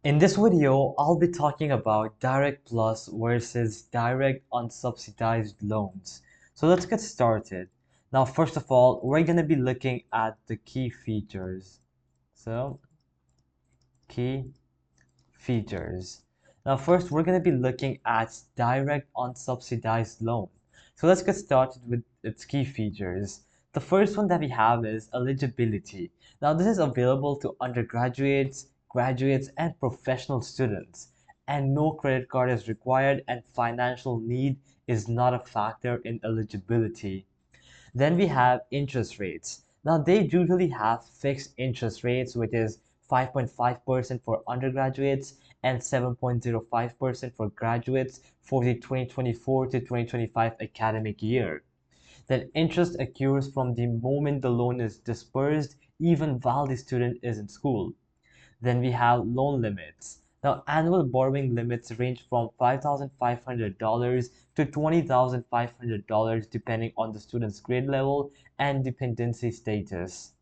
In this video, I'll be talking about direct plus versus direct unsubsidized loans. So let's get started. Now, first of all, we're going to be looking at the key features. So, key features. Now, first, we're going to be looking at direct unsubsidized loan. So let's get started with its key features. The first one that we have is eligibility. Now, this is available to undergraduates, graduates, and professional students. And no credit card is required, and financial need is not a factor in eligibility. Then we have interest rates. Now they usually have fixed interest rates, which is 5.5% for undergraduates and 7.05% for graduates for the 2024 to 2025 academic year. Then interest accrues from the moment the loan is disbursed, even while the student is in school. Then we have loan limits. Now, annual borrowing limits range from $5,500 to $20,500 depending on the student's grade level and dependency status.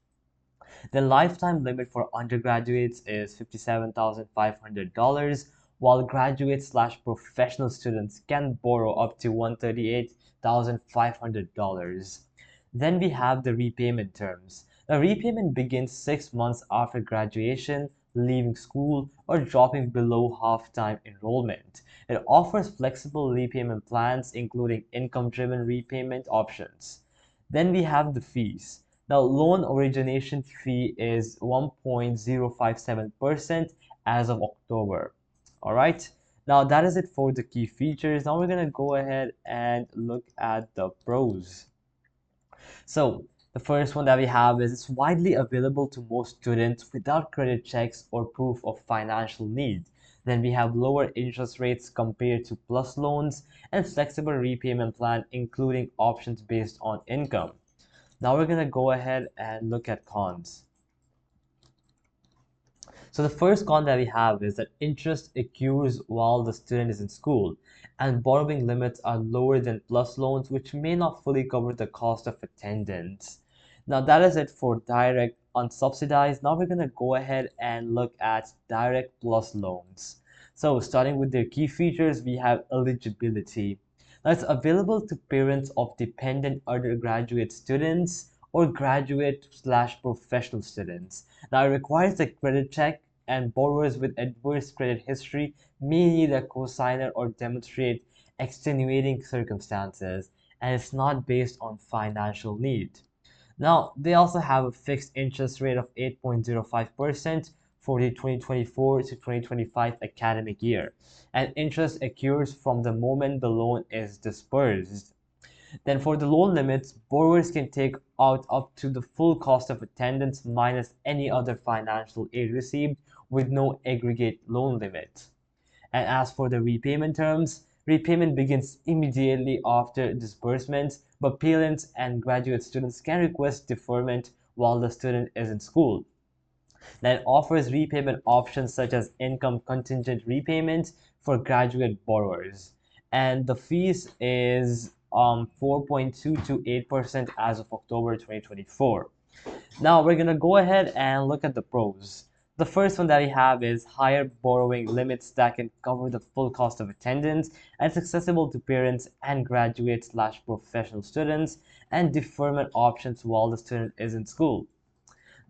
The lifetime limit for undergraduates is $57,500, while graduate/professional students can borrow up to $138,500. Then we have the repayment terms. The repayment begins 6 months after graduation, leaving school, or dropping below half-time enrollment. It offers flexible repayment plans, including income-driven repayment options. Then we have the fees. Now, loan origination fee is 1.057% as of October. All right. Now, that is it for the key features. Now, we're going to go ahead and look at the pros. So, the first one that we have is it's widely available to most students without credit checks or proof of financial need. Then we have lower interest rates compared to plus loans and flexible repayment plan, including options based on income. Now we're going to go ahead and look at cons. So the first con that we have is that interest accrues while the student is in school, and borrowing limits are lower than plus loans, which may not fully cover the cost of attendance. Now that is it for direct unsubsidized. Now we're going to go ahead and look at direct plus loans. So starting with their key features, we have eligibility. Now it's available to parents of dependent undergraduate students or graduate/professional students. Now it requires a credit check, and borrowers with adverse credit history may need a cosigner or demonstrate extenuating circumstances, and it's not based on financial need. Now, they also have a fixed interest rate of 8.05% for the 2024 to 2025 academic year, and interest accrues from the moment the loan is disbursed. Then for the loan limits, borrowers can take out up to the full cost of attendance minus any other financial aid received with no aggregate loan limit. And as for the repayment terms, repayment begins immediately after disbursement, but parents and graduate students can request deferment while the student is in school. Then it offers repayment options such as income contingent repayment for graduate borrowers. And the fees is 4.228% as of October 2024. Now we're gonna go ahead and look at the pros. The first one that we have is higher borrowing limits that can cover the full cost of attendance, and it's accessible to parents and graduate/professional students, and deferment options while the student is in school.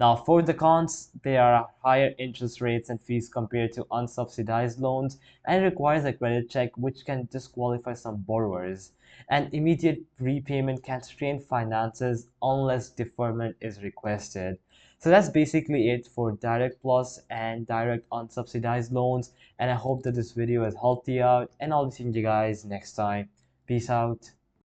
Now, for the cons, there are higher interest rates and fees compared to unsubsidized loans, and requires a credit check, which can disqualify some borrowers. And immediate repayment can strain finances unless deferment is requested. So that's basically it for direct plus and direct unsubsidized loans. And I hope that this video has helped you out, and I'll be seeing you guys next time. Peace out.